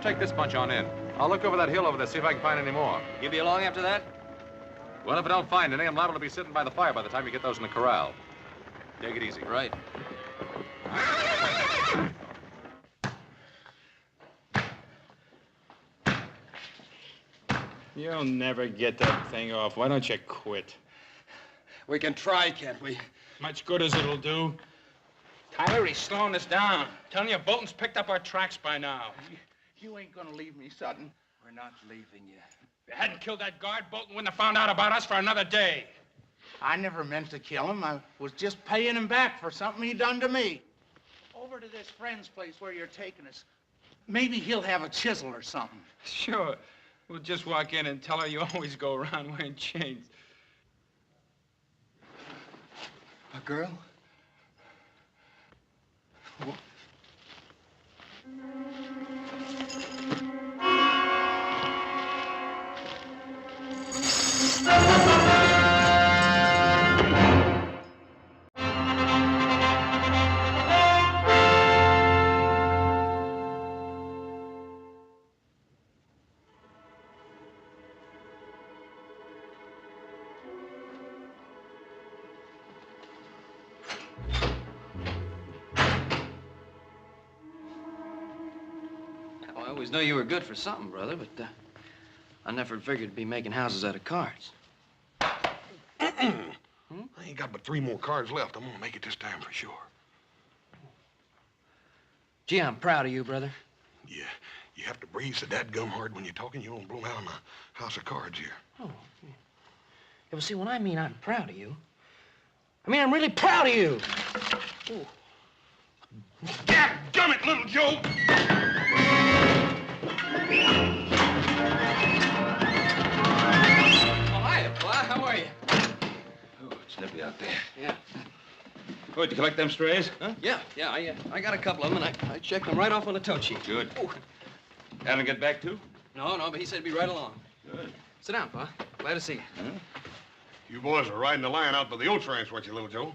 take this bunch on in. I'll look over that hill over there, see if I can find any more. You be along after that? Well, if I don't find any, I'm liable to be sitting by the fire by the time you get those in the corral. Take it easy. Right. You'll never get that thing off. Why don't you quit? We can try, can't we? Much good as it'll do. Tyler, he's slowing us down. Telling you, Bolton's picked up our tracks by now. You ain't gonna leave me, Sutton. We're not leaving you. If you hadn't killed that guard, Bolton wouldn't have found out about us for another day. I never meant to kill him. I was just paying him back for something he done to me. Over to this friend's place where you're taking us. Maybe he'll have a chisel or something. Sure. We'll just walk in and tell her you always go around wearing chains. A girl? I always knew you were good for something, brother, but I never figured to be making houses out of cards. I ain't got but 3 more cards left. I'm gonna make it this time for sure. Gee, I'm proud of you, brother. Yeah, you have to breathe so dadgum hard when you're talking. You won't blow out of my house of cards here. Oh, yeah. Well, see, when I mean I'm proud of you, I mean I'm really proud of you. Ooh. Dadgummit, little Joe! Oh, hiya, Fly. How are you? Oh, it's snippy out there. Yeah. Oh, did you collect them strays? Huh? Yeah. I got a couple of them, and I checked them right off on the tote sheet. Good. Ooh. Adam get back too? No, but he said he'd be right along. Good. Sit down, Pa. Glad to see you. Huh? You boys are riding the line out by the oats ranch, weren't you, little Joe?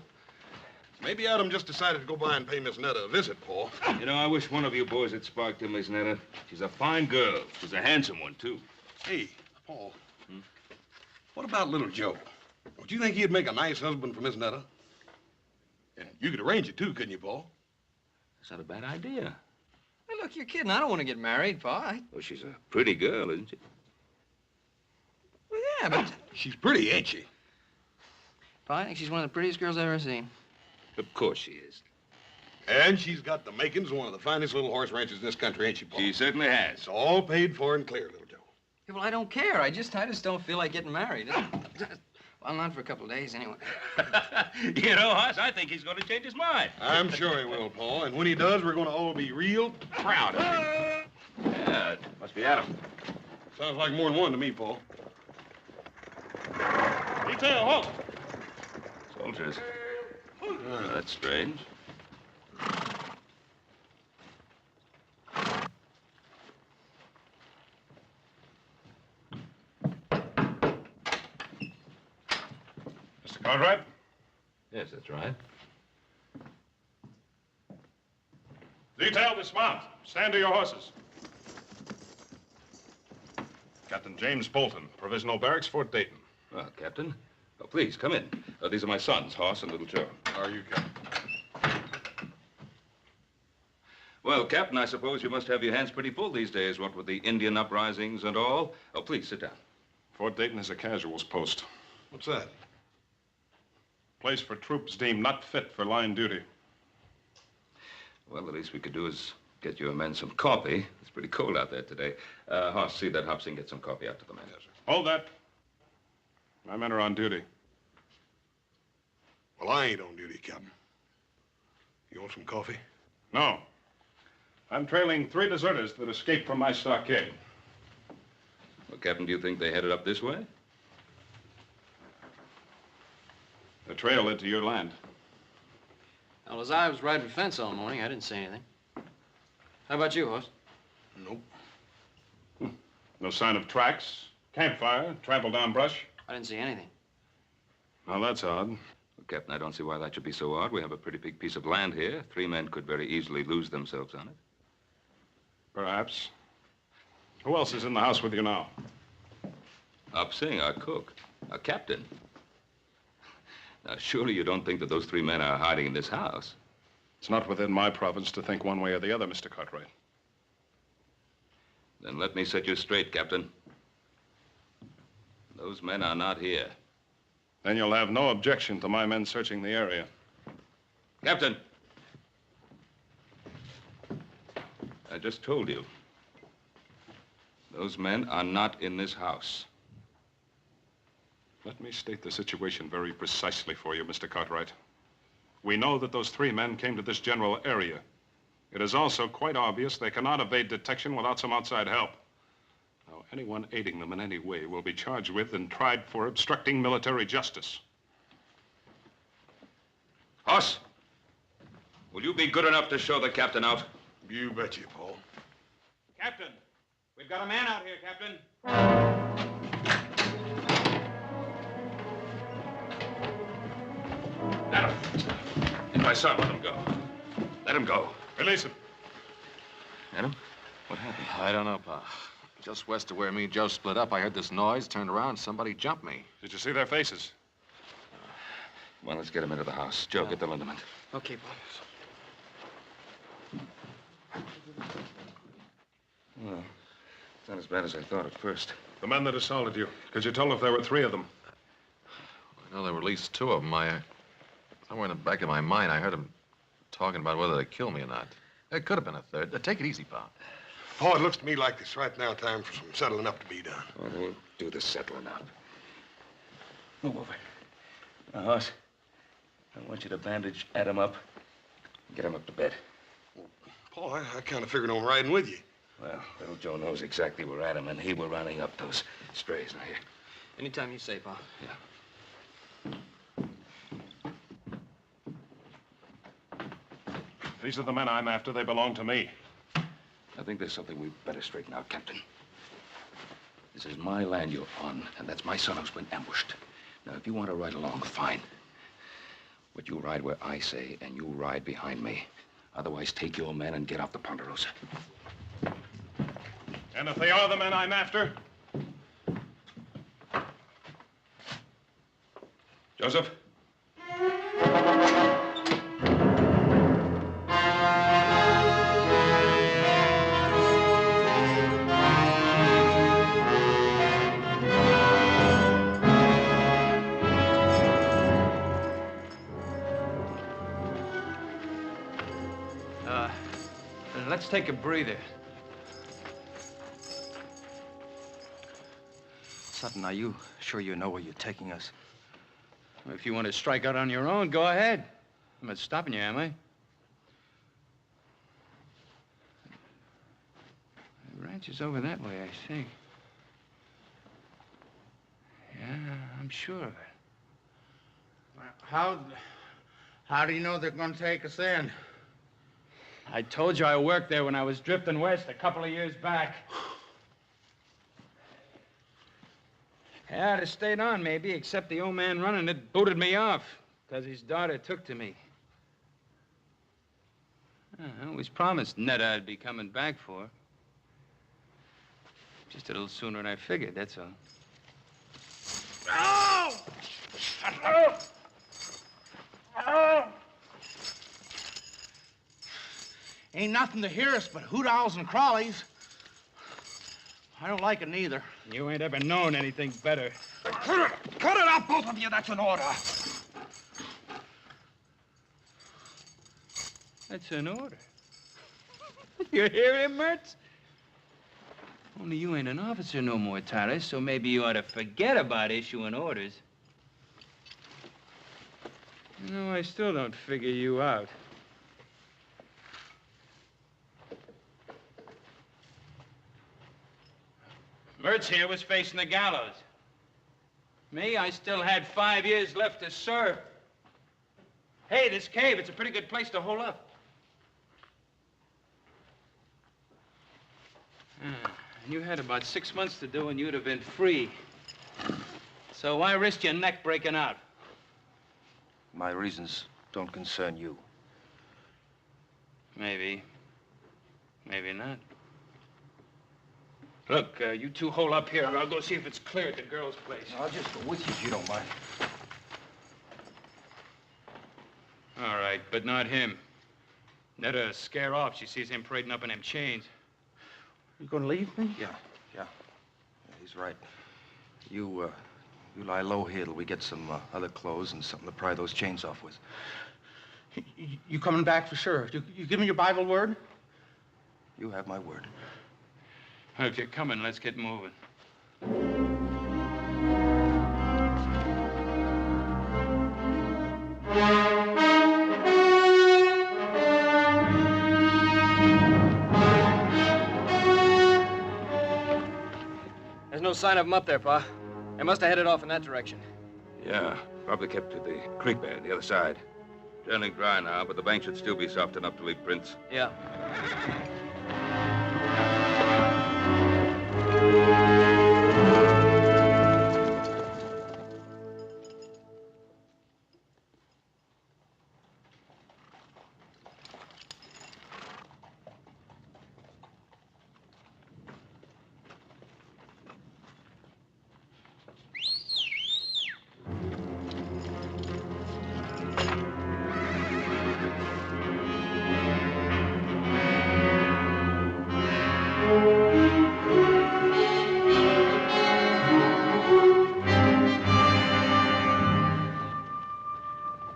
Maybe Adam just decided to go by and pay Miss Netta a visit, Paul. You know, I wish one of you boys had sparked to Miss Netta. She's a fine girl. She's a handsome one, too. Hey, Paul. What about little Joe? Don't you think he'd make a nice husband for Miss Netta? And you could arrange it, too, couldn't you, Paul? That's not a bad idea. Hey, look, you're kidding. I don't want to get married, Pa. Well, she's a pretty girl, isn't she? Well, yeah, but... She's pretty, ain't she? Pa, I think she's one of the prettiest girls I've ever seen. Of course she is. And she's got the makings of one of the finest little horse ranches in this country, ain't she, Paul? She certainly has. It's all paid for and clear, little Joe. Yeah, well, I don't care. I just don't feel like getting married. Well, not for a couple of days, anyway. You know, Hoss, I think he's going to change his mind. I'm sure he will, Paul. And when he does, we're going to all be real proud of him. Yeah, it must be Adam. Sounds like more than one to me, Paul. Detail, halt! Soldiers. Oh, that's strange. Mr. Cartwright? Yes, that's right. Detail, dismount. Stand to your horses. Captain James Bolton, Provisional Barracks, Fort Dayton. Well, Captain. Oh, please, come in. These are my sons, Hoss and Little Joe. How are you, Captain? Well, Captain, I suppose you must have your hands pretty full these days, what with the Indian uprisings and all. Oh, please, sit down. Fort Dayton is a casuals post. What's that? Place for troops deemed not fit for line duty. Well, the least we could do is get your men some coffee. It's pretty cold out there today. Hoss, see that Hobson get some coffee out to the men. Yes, sir. Hold that. My men are on duty. Well, I ain't on duty, Captain. You want some coffee? No. I'm trailing 3 deserters that escaped from my stockade. Well, Captain, do you think they headed up this way? The trail led to your land. Well, as I was riding the fence all morning, I didn't see anything. How about you, Hoss? Nope. No sign of tracks, campfire, trampled down brush. I didn't see anything. Well, that's odd. Well, Captain, I don't see why that should be so odd. We have a pretty big piece of land here. 3 men could very easily lose themselves on it. Perhaps. Who else is in the house with you now? Up Singh, our cook, our captain. Now, surely you don't think that those 3 men are hiding in this house? It's not within my province to think one way or the other, Mr. Cartwright. Then let me set you straight, Captain. Those men are not here. Then you'll have no objection to my men searching the area. Captain! I just told you. Those men are not in this house. Let me state the situation very precisely for you, Mr. Cartwright. We know that those 3 men came to this general area. It is also quite obvious they cannot evade detection without some outside help. Now, anyone aiding them in any way will be charged with and tried for obstructing military justice. Hoss, will you be good enough to show the captain out? You bet you, Paul. Captain, we've got a man out here, Captain. Adam, and my son, let him go. Let him go. Release him. Adam, what happened? I don't know, Pa. Just west of where me and Joe split up, I heard this noise, turned around, somebody jumped me. Did you see their faces? Well, let's get him into the house. Joe, get the liniment. Okay, Bob. Well, it's not as bad as I thought at first. The men that assaulted you. Could you tell if there were 3 of them? I know there were at least 2 of them. Somewhere in the back of my mind, I heard them talking about whether they'd kill me or not. There could have been a 3rd. Take it easy, Pa. Paul, it looks to me like it's right now time for some settling up to be done. Well, we'll do the settling up. Move over. Now, Hoss, I want you to bandage Adam up. Get him up to bed. Paul, I kind of figured on riding with you. Well, little Joe knows exactly where Adam and he were rounding up those strays. Now, here. Anytime you say, Pa. Yeah. These are the men I'm after. They belong to me. I think there's something we better straighten out, Captain. This is my land you're on, and that's my son who's been ambushed. Now, if you want to ride along, fine. But you ride where I say, and you ride behind me. Otherwise, take your men and get off the Ponderosa. And if they are the men I'm after? Joseph? Let's take a breather. Sutton, are you sure you know where you're taking us? Well, if you want to strike out on your own, go ahead. I'm not stopping you, am I? The ranch is over that way, I think. Yeah, I'm sure of it. How do you know they're going to take us in? I told you I worked there when I was drifting west a couple of years back. Yeah, I'd have stayed on, maybe, except the old man running it booted me off because his daughter took to me. I always promised Netta I'd be coming back for her. Just a little sooner than I figured, that's all. Oh! Oh! Oh! Ain't nothing to hear us but hoot owls and crawlies. I don't like it neither. You ain't ever known anything better. Cut it out, both of you. That's an order. That's an order. You hear him, Mertz? Only you ain't an officer no more, Taras, so maybe you ought to forget about issuing orders. You know, I still don't figure you out. Mertz here was facing the gallows. Me, I still had 5 years left to serve. Hey, this cave, it's a pretty good place to hole up. You had about 6 months to do and you'd have been free. So why risk your neck breaking out? My reasons don't concern you. Maybe. Maybe not. Look, you two hold up here, and I'll go see if it's clear at the girl's place. I'll just go with you if you don't mind. All right, but not him. Netta'll scare off. She sees him parading up in them chains. You gonna leave me? Yeah. He's right. You lie low here till we get some other clothes and something to pry those chains off with. You coming back for sure? You give me your Bible word? You have my word. Well, if you're coming, let's get moving. There's no sign of them up there, Pa. They must have headed off in that direction. Yeah, probably kept to the creek bed on the other side. Turning dry now, but the bank should still be soft enough to leave prints. Yeah.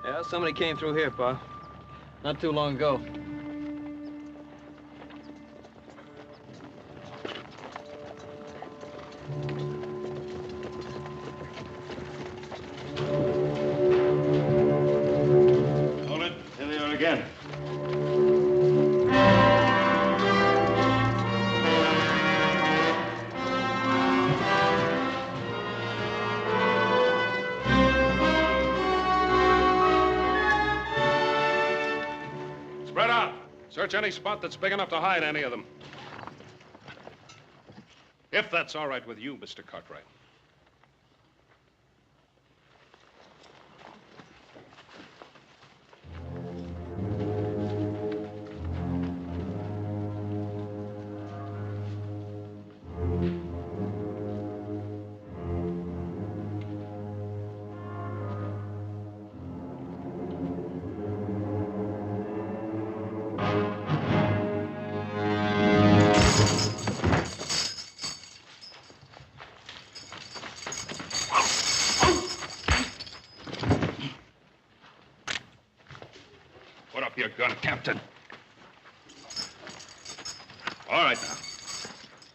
Yeah, somebody came through here, Pa. Not too long ago. Hold it. Here they are again. Spread out. Search any spot that's big enough to hide any of them. If that's all right with you, Mr. Cartwright. Put up your gun, Captain. All right, now.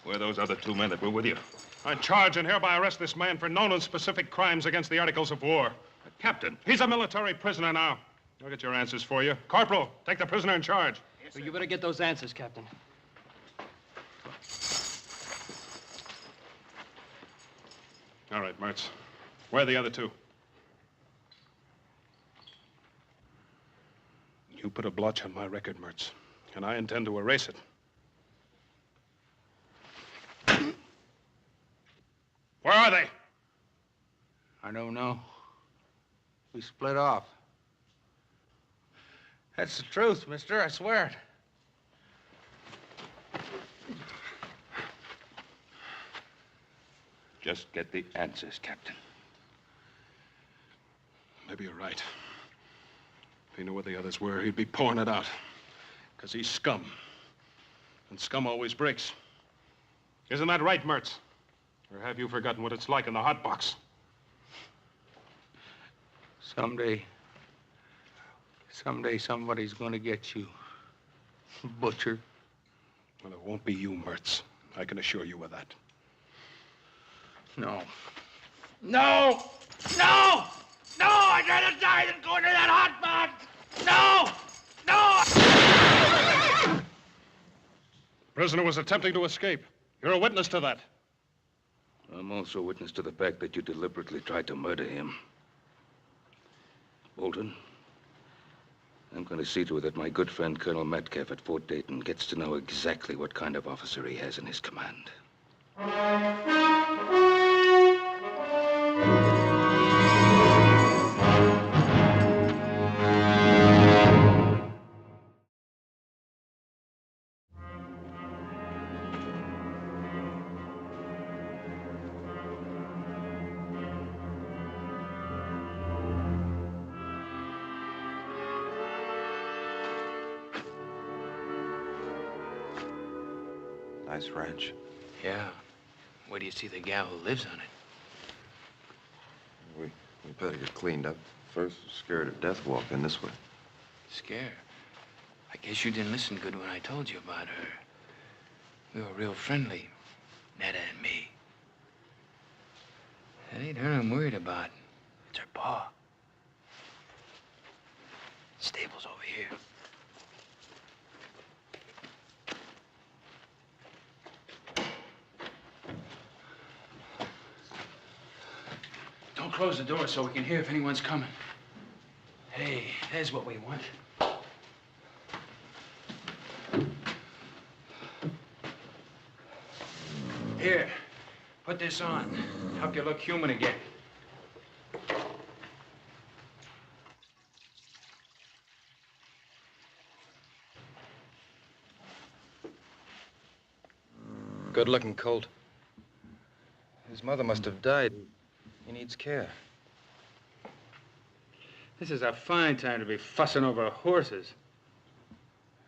Where are those other two men that were with you? I charge and hereby arrest this man for known and specific crimes against the Articles of War. Captain, he's a military prisoner now. I'll get your answers for you. Corporal, take the prisoner in charge. Yes, well, you better get those answers, Captain. All right, Mertz. Where are the other two? You put a blotch on my record, Mertz, and I intend to erase it. Where are they? I don't know. We split off. That's the truth, mister. I swear it. Just get the answers, Captain. Maybe you're right. If he knew where the others were, he'd be pouring it out. Because he's scum. And scum always breaks. Isn't that right, Mertz? Or have you forgotten what it's like in the hot box? Someday somebody's gonna get you, butcher. Well, it won't be you, Mertz. I can assure you of that. No. No! No! No! I'd rather die than go into that hot box! No! No! Prisoner was attempting to escape. You're a witness to that. I'm also a witness to the fact that you deliberately tried to murder him. Bolton, I'm going to see to it that my good friend Colonel Metcalf at Fort Dayton gets to know exactly what kind of officer he has in his command. Nice ranch. Yeah. Where do you see the gal who lives on it? We better get cleaned up. First, scared to death walk in this way. Scared? I guess you didn't listen good when I told you about her. We were real friendly, Netta and me. It ain't her I'm worried about. It's her pa. Stable's over here. Don't close the door so we can hear if anyone's coming. Hey, there's what we want. Here, put this on. Help you look human again. Good-looking colt. His mother must have died. He needs care. This is a fine time to be fussing over horses.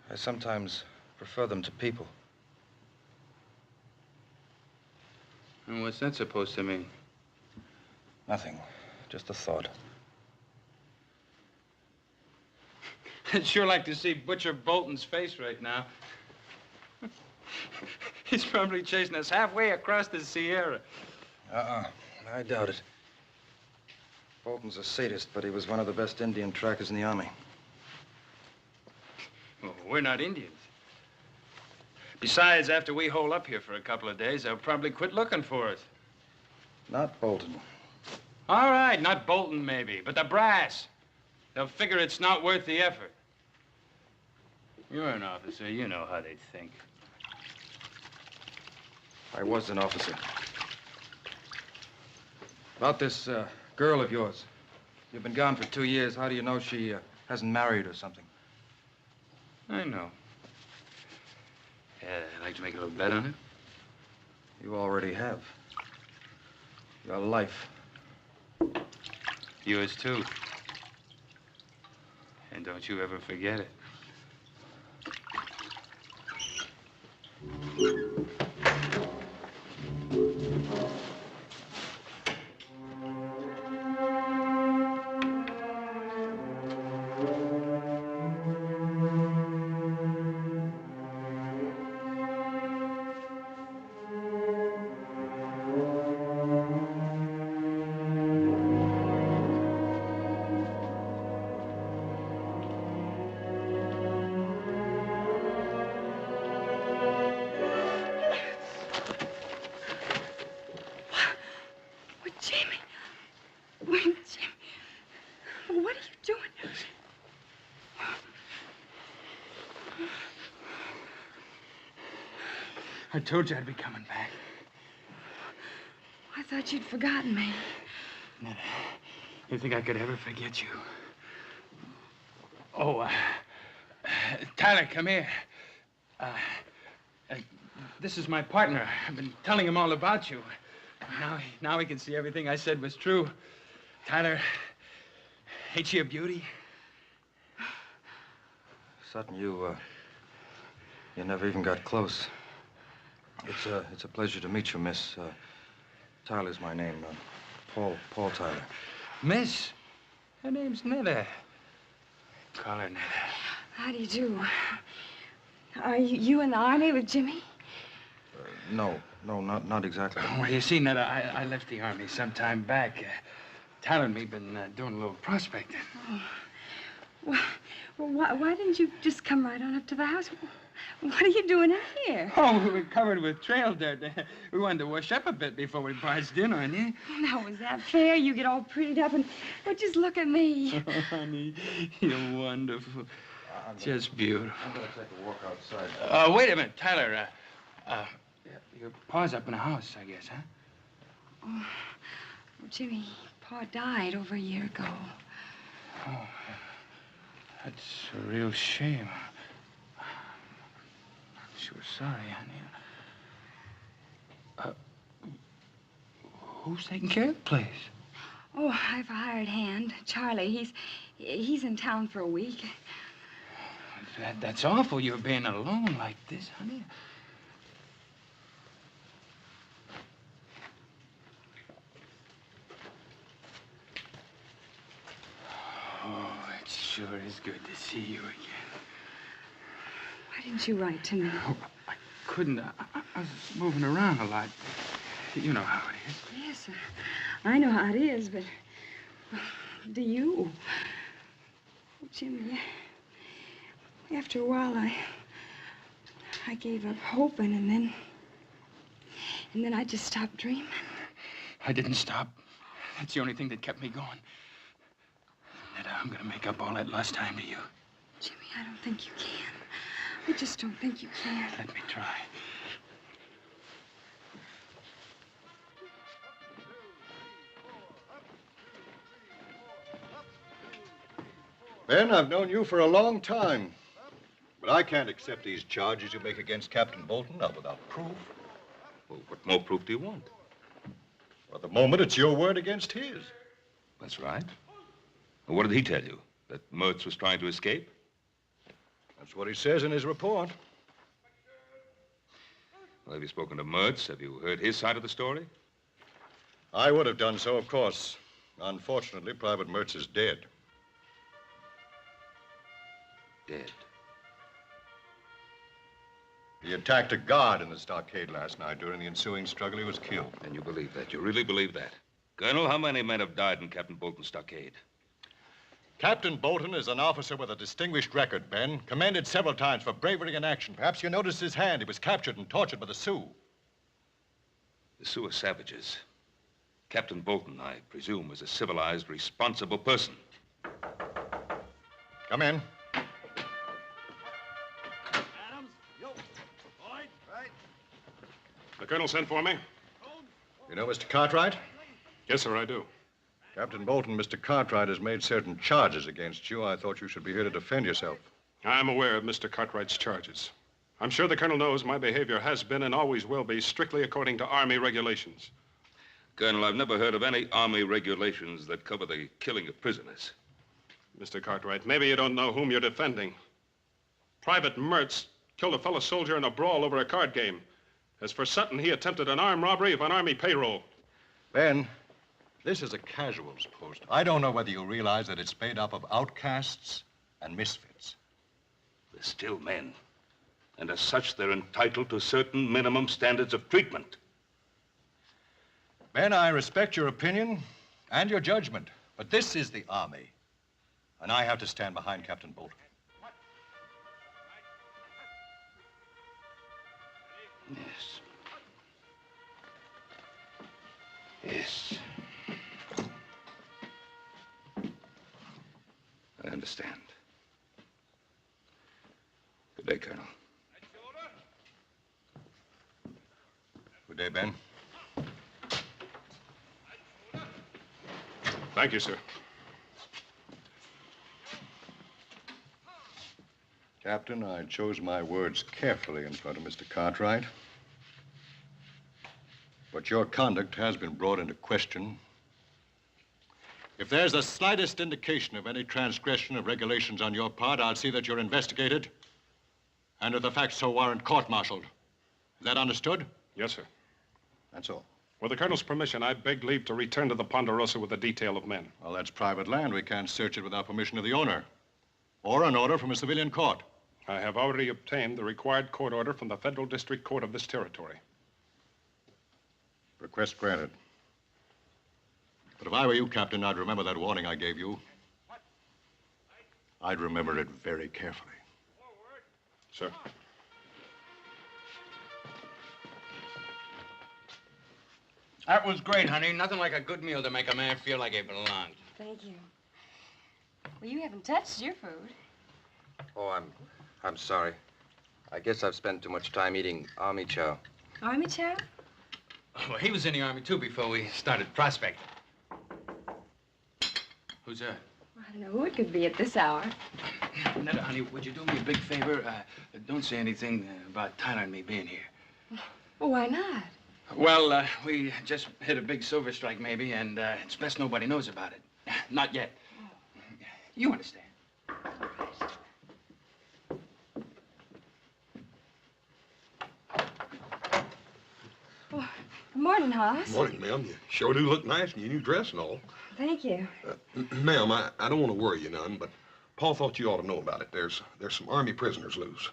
I sometimes prefer them to people. And what's that supposed to mean? Nothing. Just a thought. I'd sure like to see Butcher Bolton's face right now. He's probably chasing us halfway across the Sierra. I doubt it. Bolton's a sadist, but he was one of the best Indian trackers in the Army. Well, we're not Indians. Besides, after we hole up here for a couple of days, they'll probably quit looking for us. Not Bolton. All right, not Bolton, maybe, but the brass. They'll figure it's not worth the effort. You're an officer. You know how they think. I was an officer. About this girl of yours. You've been gone for 2 years. How do you know she hasn't married or something? I know. I'd like to make a little bet on it. You already have. Your life. Yours, too. And don't you ever forget it. I told you I'd be coming back. I thought you'd forgotten me. Netta, you think I could ever forget you? Oh, Tyler, come here. This is my partner. I've been telling him all about you. Now he can see everything I said was true. Tyler, ain't she a beauty? Sutton, you never even got close. It's a pleasure to meet you, Miss. Tyler's my name. Paul Tyler. Miss? Her name's Netta. Call her Netta. How do you do? Are you in the Army with Jimmy? No, not exactly. Well, you see, Netta, I left the Army some time back. Tyler and me been doing a little prospecting. Oh. Well, why didn't you just come right on up to the house? What are you doing in here? Oh, we were covered with trail dirt. We wanted to wash up a bit before we barged in on you. Now, was that fair? You get all prettied up and... Well, just look at me. Oh, honey, you're wonderful. Just beautiful. I'm gonna take a walk outside. Wait a minute, Tyler. Your pa's up in the house, I guess, huh? Oh, well, Jimmy, Pa died over a year ago. Oh, that's a real shame. I'm sure sorry, honey. Who's taking care of the place? Oh, I've a hired hand, Charlie. He's in town for a week. That's awful, you're being alone like this, honey. sure is good to see you again. Why didn't you write to me? Oh, I couldn't. I was moving around a lot. You know how it is. Yes, I know how it is, but do you? Oh, Jimmy, after a while, I gave up hoping, and then I just stopped dreaming. I didn't stop. That's the only thing that kept me going. Netta, I'm gonna make up all that lost time to you. Jimmy, I don't think you can. I just don't think you can. Let me try. Ben, I've known you for a long time. But I can't accept these charges you make against Captain Bolton, not without proof. Well, what more proof do you want? For the moment, it's your word against his. That's right. Well, what did he tell you? That Mertz was trying to escape? That's what he says in his report. Well, have you spoken to Mertz? Have you heard his side of the story? I would have done so, of course. Unfortunately, Private Mertz is dead. Dead? He attacked a guard in the stockade last night. During the ensuing struggle, he was killed. And you believe that? You really believe that? Colonel, how many men have died in Captain Bolton's stockade? Captain Bolton is an officer with a distinguished record, Ben. Commended several times for bravery in action. Perhaps you noticed his hand. He was captured and tortured by the Sioux. The Sioux are savages. Captain Bolton, I presume, is a civilized, responsible person. Come in. The colonel sent for me? You know Mr. Cartwright? Yes, sir, I do. Captain Bolton, Mr. Cartwright has made certain charges against you. I thought you should be here to defend yourself. I'm aware of Mr. Cartwright's charges. I'm sure the colonel knows my behavior has been and always will be strictly according to Army regulations. Colonel, I've never heard of any Army regulations that cover the killing of prisoners. Mr. Cartwright, maybe you don't know whom you're defending. Private Mertz killed a fellow soldier in a brawl over a card game. As for Sutton, he attempted an armed robbery of an Army payroll. Ben, this is a casuals post. I don't know whether you realize that it's made up of outcasts and misfits. They're still men. And as such, they're entitled to certain minimum standards of treatment. Ben, I respect your opinion and your judgment, but this is the Army, and I have to stand behind Captain Bolton. Yes. Yes. I understand. Good day, Colonel. Good day, Ben. Thank you, sir. Captain, I chose my words carefully in front of Mr. Cartwright. But your conduct has been brought into question. If there's the slightest indication of any transgression of regulations on your part, I'll see that you're investigated and if the facts so warrant, court-martialed. Is that understood? Yes, sir. That's all. With the colonel's permission, I beg leave to return to the Ponderosa with a detail of men. Well, that's private land. We can't search it without permission of the owner or an order from a civilian court. I have already obtained the required court order from the Federal District Court of this territory. Request granted. But if I were you, Captain, I'd remember that warning I gave you. I'd remember it very carefully. Sir. That was great, honey. Nothing like a good meal to make a man feel like he belonged. Thank you. Well, you haven't touched your food. Oh, I'm sorry. I guess I've spent too much time eating army chow. Army chow? Well, he was in the Army, too, before we started prospecting. Who's that? Well, I don't know who it could be at this hour. Netta, honey, would you do me a big favor? Don't say anything about Tyler and me being here. Well, why not? Well, we just hit a big silver strike, maybe, and it's best nobody knows about it. Not yet. You understand. Well, good morning, Hoss. Morning, ma'am. You sure do look nice in your new dress and all. Thank you. Ma'am, I don't want to worry you none, but Paul thought you ought to know about it. There's some Army prisoners loose.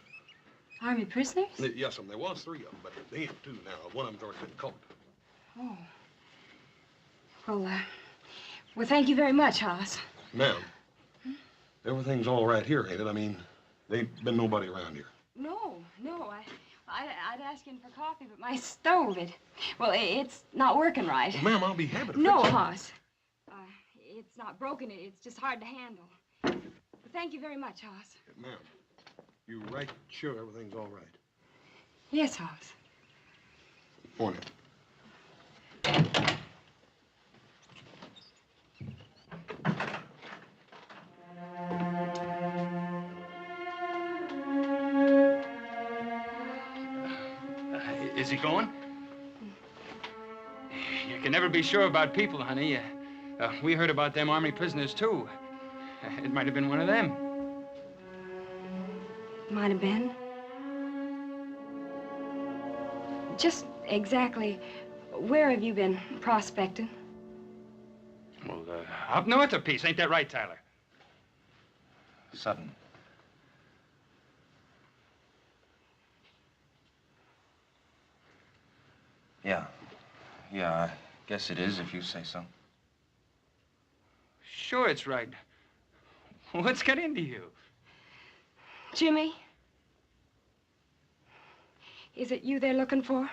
Army prisoners? Yes, there was 3 of them, but they ain't 2 now. One of them's already been caught. Oh. Well, thank you very much, Hoss. Ma'am, everything's all right here, ain't it? I mean, there ain't been nobody around here. No. I'd ask him for coffee, but my stove, it's not working right. Well, ma'am, I'll be happy to No, fix it. Hoss. It's not broken. It's just hard to handle. But thank you very much, Hoss. Ma'am, you right sure everything's all right? Yes, Hoss. Morning. Is he going? You can never be sure about people, honey. We heard about them Army prisoners, too. It might have been one of them. Might have been. Just exactly where have you been prospecting? Well, up north a piece. Ain't that right, Tyler? Sutton. Yeah, I guess it is if you say so. Sure, it's right. What's got into you? Jimmy? Is it you they're looking for?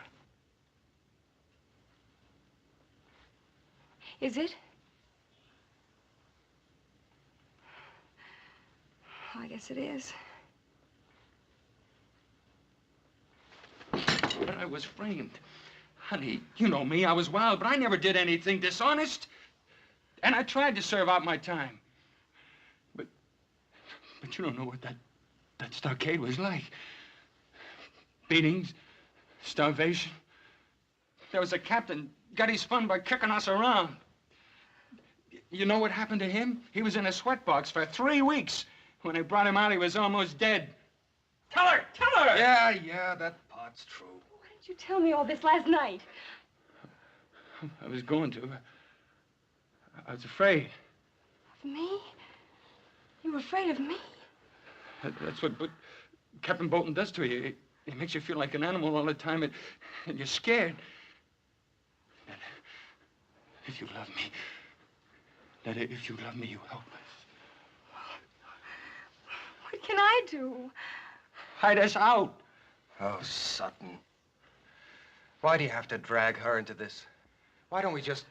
Is it? I guess it is. But I was framed. Honey, you know me. I was wild, but I never did anything dishonest. And I tried to serve out my time. But you don't know what that stockade was like. Beatings, starvation. There was a captain got his fun by kicking us around. You know what happened to him? He was in a sweatbox for 3 weeks. When they brought him out, he was almost dead. Tell her! Tell her! Yeah, that part's true. Why didn't you tell me all this last night? I was going to. I was afraid. Of me? You were afraid of me? That's what Captain Bolton does to you. It makes you feel like an animal all the time, and you're scared. That if you love me, you help us. What can I do? Hide us out. Oh, Sutton. Why do you have to drag her into this? Why don't we just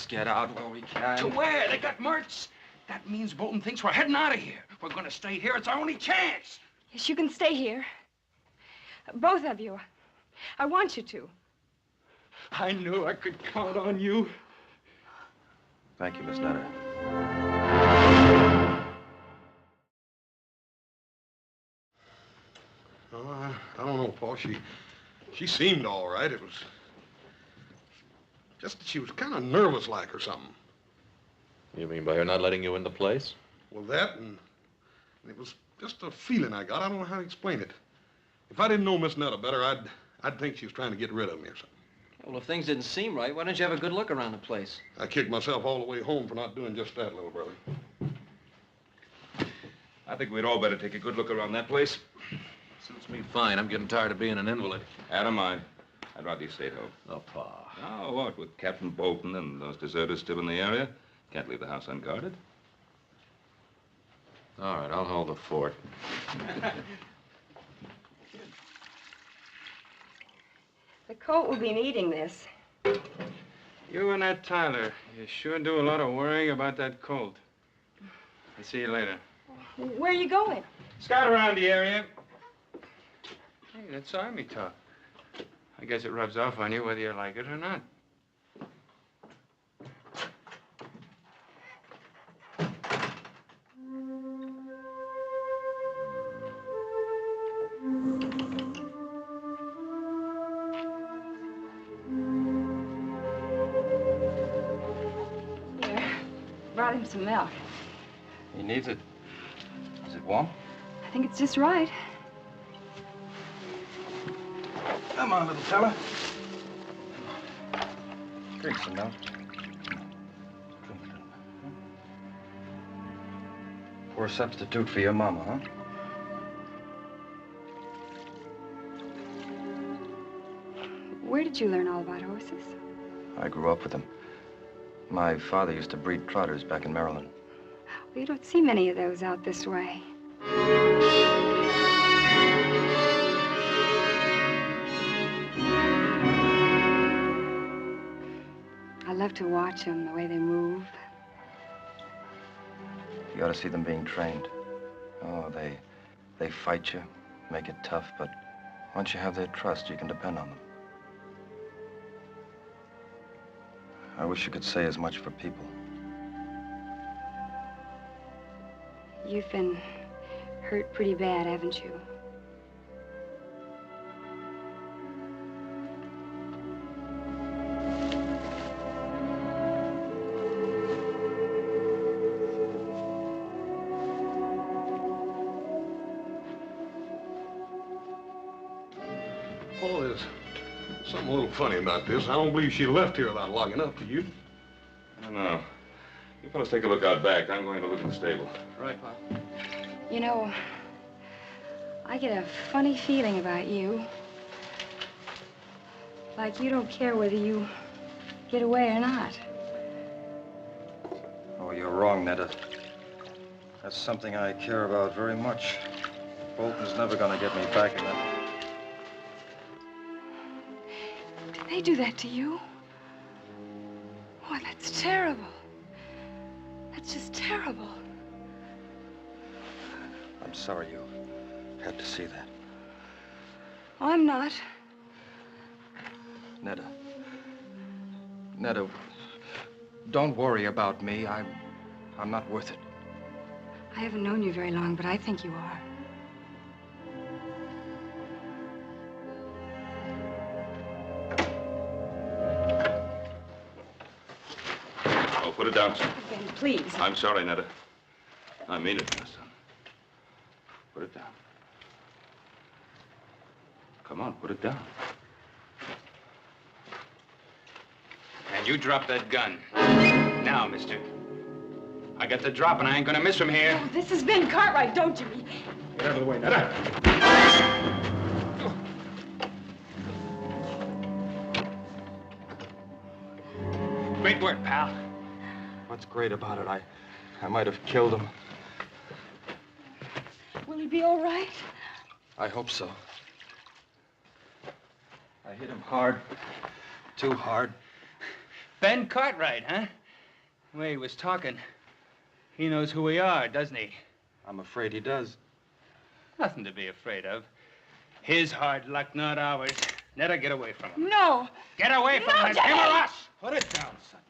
get out while we can? To where? They got Mertz. That means Bolton thinks we're heading out of here. We're going to stay here. It's our only chance. Yes, you can stay here. Both of you. I want you to. I knew I could count on you. Thank you, Miss Nutter. Oh, I don't know, Paul. She seemed all right. It was just that she was kind of nervous like or something. You mean by her not letting you in the place? Well, that and it was just a feeling I got. I don't know how to explain it. If I didn't know Miss Nutter better, I'd think she was trying to get rid of me or something. Well, if things didn't seem right, why don't you have a good look around the place? I kicked myself all the way home for not doing just that, little brother. I think we'd all better take a good look around that place. Suits me fine. I'm getting tired of being an invalid. Adam, I'd rather you stay at home. Oh, Pa. Oh, what? With Captain Bolton and those deserters still in the area? Can't leave the house unguarded. All right, I'll hold the fort. The coat will be needing this. You and that Tyler, you sure do a lot of worrying about that colt. I'll see you later. Where are you going? Scout around the area. Hey, that's Army talk. I guess it rubs off on you whether you like it or not. Brought him some milk. He needs it. Is it warm? I think it's just right. Come on, little fella. Drink some milk. Drink. Poor substitute for your mama, huh? Where did you learn all about horses? I grew up with them. My father used to breed trotters back in Maryland. Well, you don't see many of those out this way. I love to watch them, the way they move. You ought to see them being trained. Oh, they fight you, make it tough, but once you have their trust, you can depend on them. I wish you could say as much for people. You've been hurt pretty bad, haven't you? Paul, there's something a little funny about this. I don't believe she left here without logging up, do you? I don't know. You fellas take a look out back. I'm going to look in the stable. Right, Pop. You know, I get a funny feeling about you. Like you don't care whether you get away or not. Oh, you're wrong, Netta. That's something I care about very much. Bolton's never gonna get me back in that. Did they do that to you? Oh, that's terrible. That's just terrible. I'm sorry you had to see that. Oh, I'm not. Netta. Netta, don't worry about me. I'm not worth it. I haven't known you very long, but I think you are. Oh, put it down, son. Ben, please. I'm sorry, Netta. I mean it, my son. Put it down. Come on, put it down. And you drop that gun. Now, mister. I got the drop and I ain't gonna miss from here. Oh, this is Ben Cartwright, don't you? Get out of the way, Netta. Great work, pal. What's great about it? I might have killed him. Will he be all right? I hope so. I hit him hard. Too hard. Ben Cartwright, huh? The way he was talking. He knows who we are, doesn't he? I'm afraid he does. Nothing to be afraid of. His hard luck, not ours. Netta, get away from him. No. Get away from him. Him or us. Put it down, son.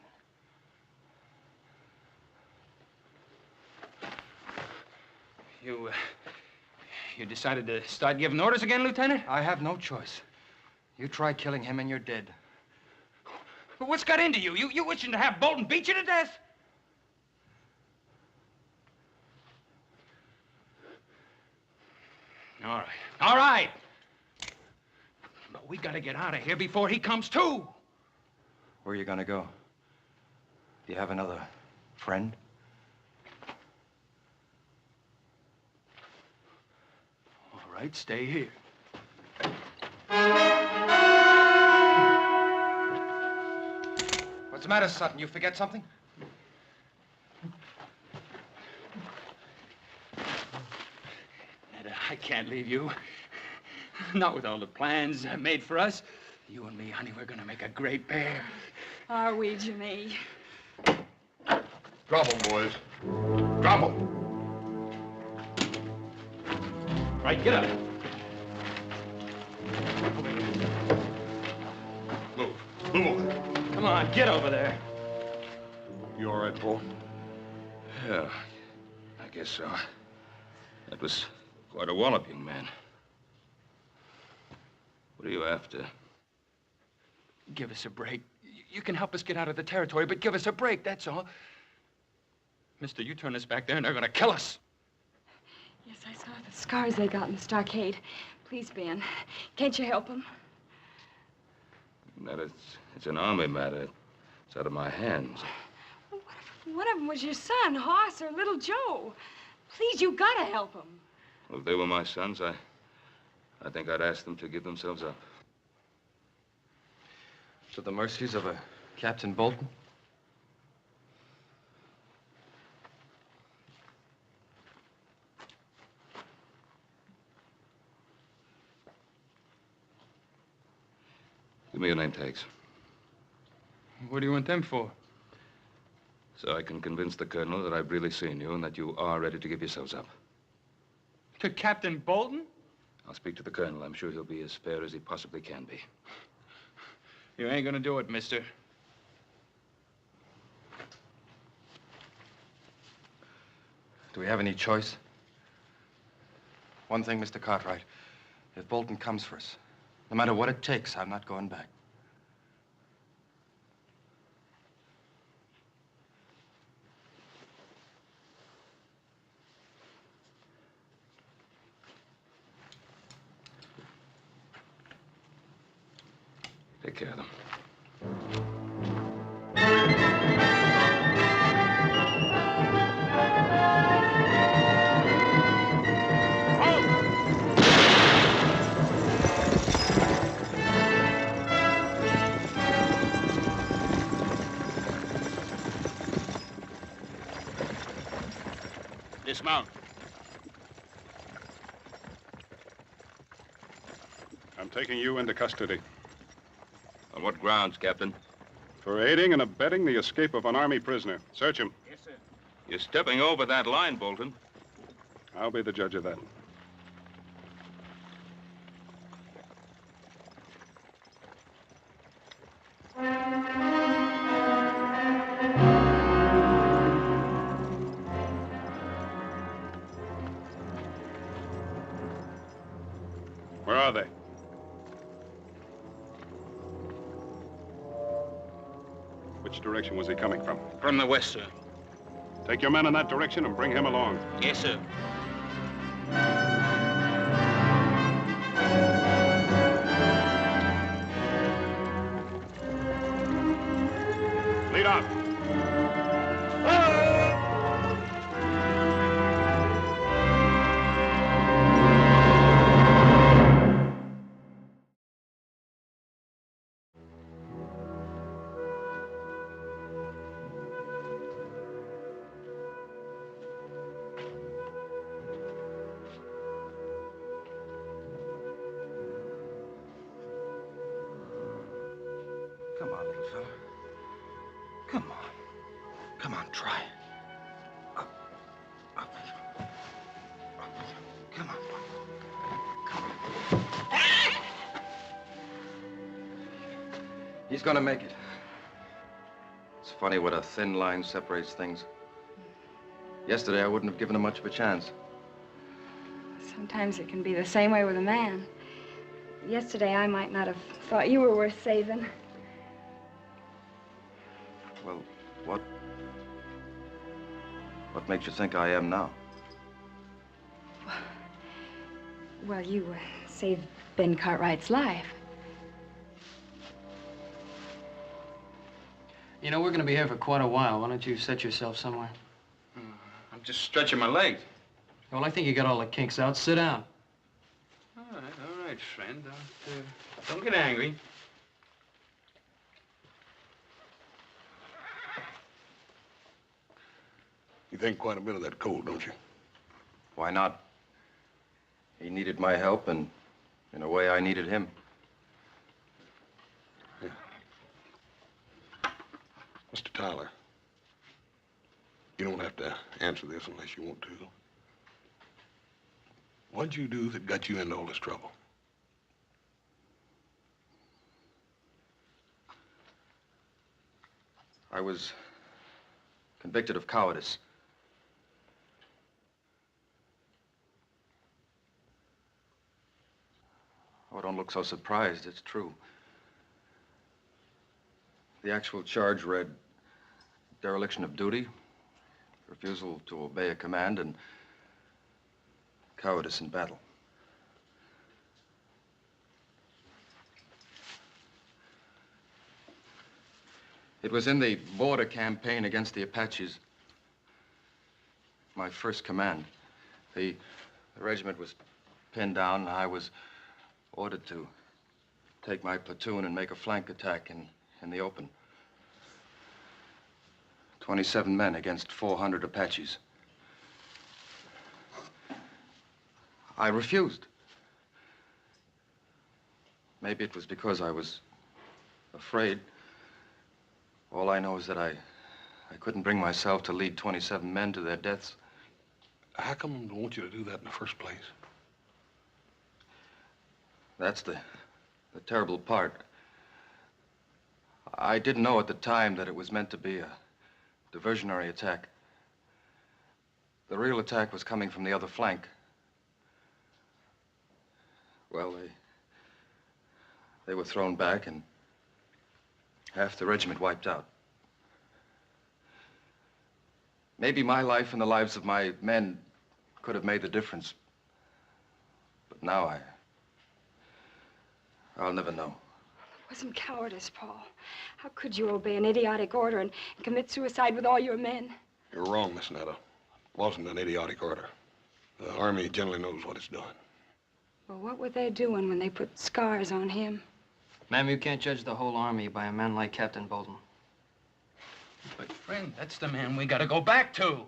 You decided to start giving orders again, Lieutenant? I have no choice. You try killing him and you're dead. What's got into you? You wishing to have Bolton beat you to death? All right. All right. But we gotta get out of here before he comes to. Where are you gonna go? Do you have another friend? All right, stay here. What's the matter, Sutton? You forget something? Netta, I can't leave you. Not with all the plans made for us. You and me, honey, we're gonna make a great pair. Are we, Jimmy? Drop 'em, boys. Drop 'em. Right, get up. Move. Move over. Come on, get over there. You all right, Paul? Yeah, I guess so. That was quite a wallop, young man. What are you after? Give us a break. You can help us get out of the territory, but give us a break, that's all. Mister, you turn us back there and they're gonna kill us. Yes, I saw the scars they got in the stockade. Please, Ben, can't you help them? That it's an army matter. It's out of my hands. Well, what if one of them was your son, Hoss, or little Joe? Please, you gotta help them. Well, if they were my sons, I think I'd ask them to give themselves up. To the mercies of a Captain Bolton? Give me your name tags, What do you want them for? so I can convince the colonel that I've really seen you and that you are ready to give yourselves up. To Captain Bolton? I'll speak to the colonel. I'm sure he'll be as fair as he possibly can be. You ain't gonna do it, mister. Do we have any choice? One thing, Mr. Cartwright. If Bolton comes for us, no matter what it takes, I'm not going back. Take care of them. Dismount. I'm taking you into custody. On what grounds, Captain? For aiding and abetting the escape of an Army prisoner. Search him. Yes, sir. You're stepping over that line, Bolton. I'll be the judge of that. Where are they? Which direction was he coming from? From the west, sir. Take your men in that direction and bring him along. Yes, sir. Lead out. Come on, little fella. Come on. Come on, try. Up. Up. Come on. Come on. He's gonna make it. It's funny what a thin line separates things. Yesterday, I wouldn't have given him much of a chance. Sometimes it can be the same way with a man. Yesterday, I might not have thought you were worth saving. Well, what makes you think I am now? Well, you saved Ben Cartwright's life. You know, we're gonna be here for quite a while. Why don't you set yourself somewhere? I'm just stretching my legs. Well, I think you got all the kinks out. Sit down. All right, friend. Don't get angry. You think quite a bit of that cold, don't you? Why not? He needed my help, and in a way, I needed him. Mr. Tyler, you don't have to answer this unless you want to. What'd you do that got you into all this trouble? I was convicted of cowardice. Oh, don't look so surprised. It's true. The actual charge read dereliction of duty, refusal to obey a command, and cowardice in battle. It was in the border campaign against the Apaches. My first command. The regiment was pinned down, and I was ordered to take my platoon and make a flank attack in the open. 27 men against 400 Apaches. I refused. Maybe it was because I was afraid. All I know is that I couldn't bring myself to lead 27 men to their deaths. How come they want you to do that in the first place? That's the terrible part. I didn't know at the time that it was meant to be a diversionary attack. The real attack was coming from the other flank. Well, they were thrown back and half the regiment wiped out. Maybe my life and the lives of my men could have made the difference. But now I'll never know. It wasn't cowardice, Paul. How could you obey an idiotic order and commit suicide with all your men? You're wrong, Miss Netta. It wasn't an idiotic order. The Army generally knows what it's doing. Well, what were they doing when they put scars on him? Ma'am, you can't judge the whole Army by a man like Captain Bolton. But, friend, that's the man we gotta go back to.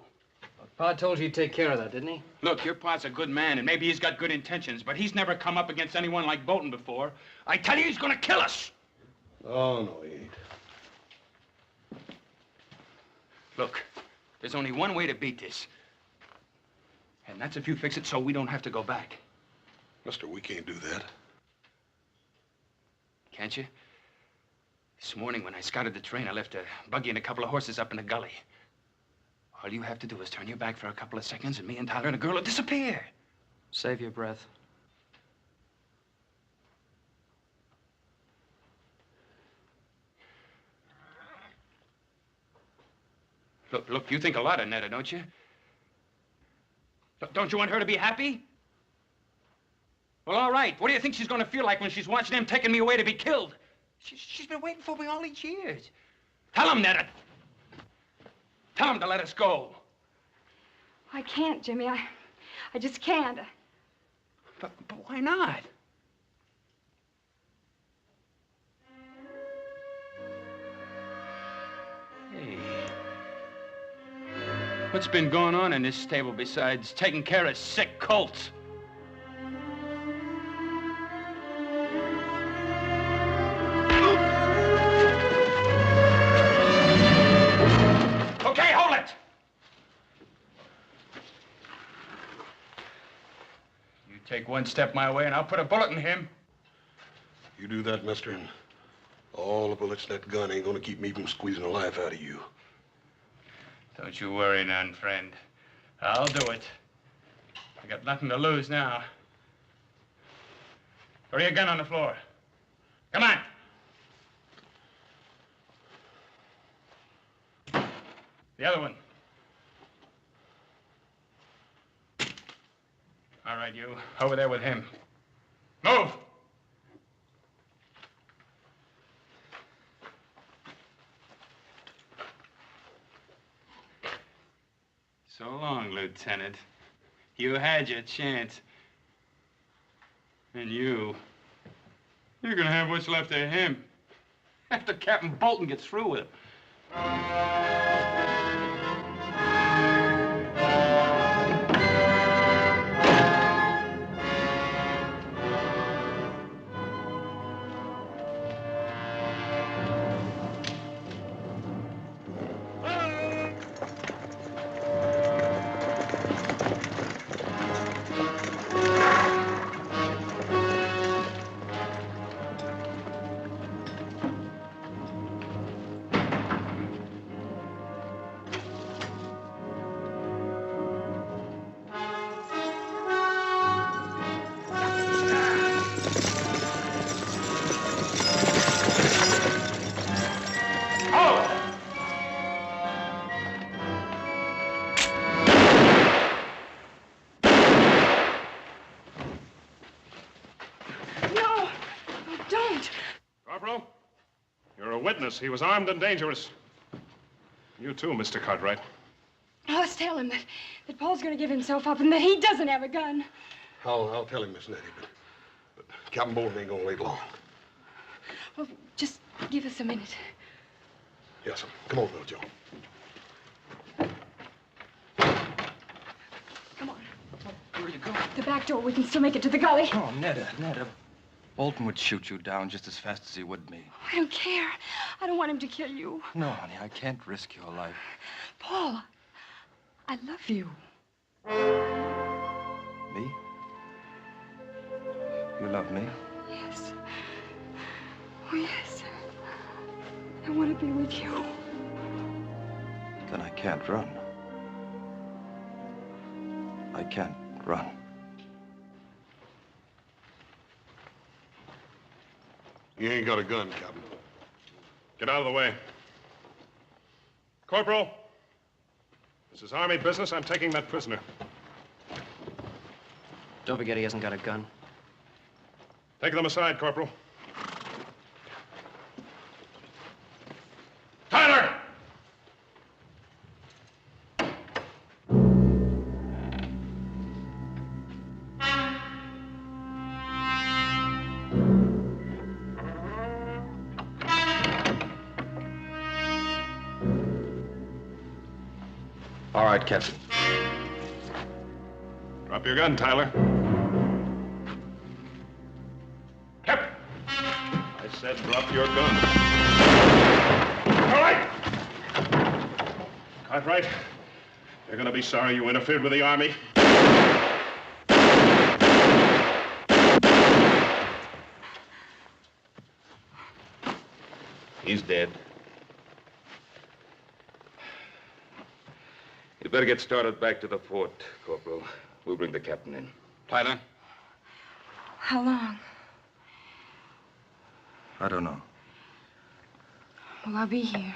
Pa told you he'd take care of that, didn't he? Look, your pa's a good man, and maybe he's got good intentions, but he's never come up against anyone like Bolton before. I tell you, he's gonna kill us. Oh, no, he ain't. Look, there's only one way to beat this. And that's if you fix it so we don't have to go back. Mister, we can't do that. Can't you? This morning when I scouted the train, I left a buggy and a couple of horses up in the gully. All you have to do is turn your back for a couple of seconds and me and Tyler and the girl will disappear. Save your breath. Look, you think a lot of Netta, don't you? Don't you want her to be happy? Well, all right. What do you think she's going to feel like when she's watching him taking me away to be killed? She's been waiting for me all these years. Tell him, Netta. Tell him to let us go. I can't, Jimmy. I just can't. But why not? Hey. What's been going on in this stable besides taking care of sick colts? Okay, hold it! You take one step my way and I'll put a bullet in him. You do that, mister, and all the bullets in that gun ain't gonna keep me from squeezing the life out of you. Don't you worry none, friend. I'll do it. I got nothing to lose now. Throw your gun on the floor. Come on. The other one. All right, you. Over there with him. Move! So long, Lieutenant. You had your chance. And you're gonna have what's left of him after Captain Bolton gets through with him. You're a witness. He was armed and dangerous. You too, Mr. Cartwright. Let's tell him that Paul's going to give himself up and that he doesn't have a gun. I'll tell him, Miss Nettie, but Captain Bolton ain't gonna wait long. Well, just give us a minute. Yes, sir. Come on, little Joe. Come on. Where are you going? The back door. We can still make it to the gully. Oh, Netta. Bolton would shoot you down just as fast as he would me. I don't care. I don't want him to kill you. No, honey, I can't risk your life. Paul, I love you. Me? You love me? Yes. Oh, yes. I want to be with you. Then I can't run. I can't run. You ain't got a gun, Captain. Get out of the way. Corporal, this is Army business. I'm taking that prisoner. Don't forget he hasn't got a gun. Take them aside, Corporal. Tyler! All right, Captain. Drop your gun, Tyler. Captain! I said drop your gun. All right! Cartwright, you're gonna be sorry you interfered with the Army. He's dead. You better get started back to the fort, Corporal. We'll bring the captain in. Tyler? How long? I don't know. Well, I'll be here.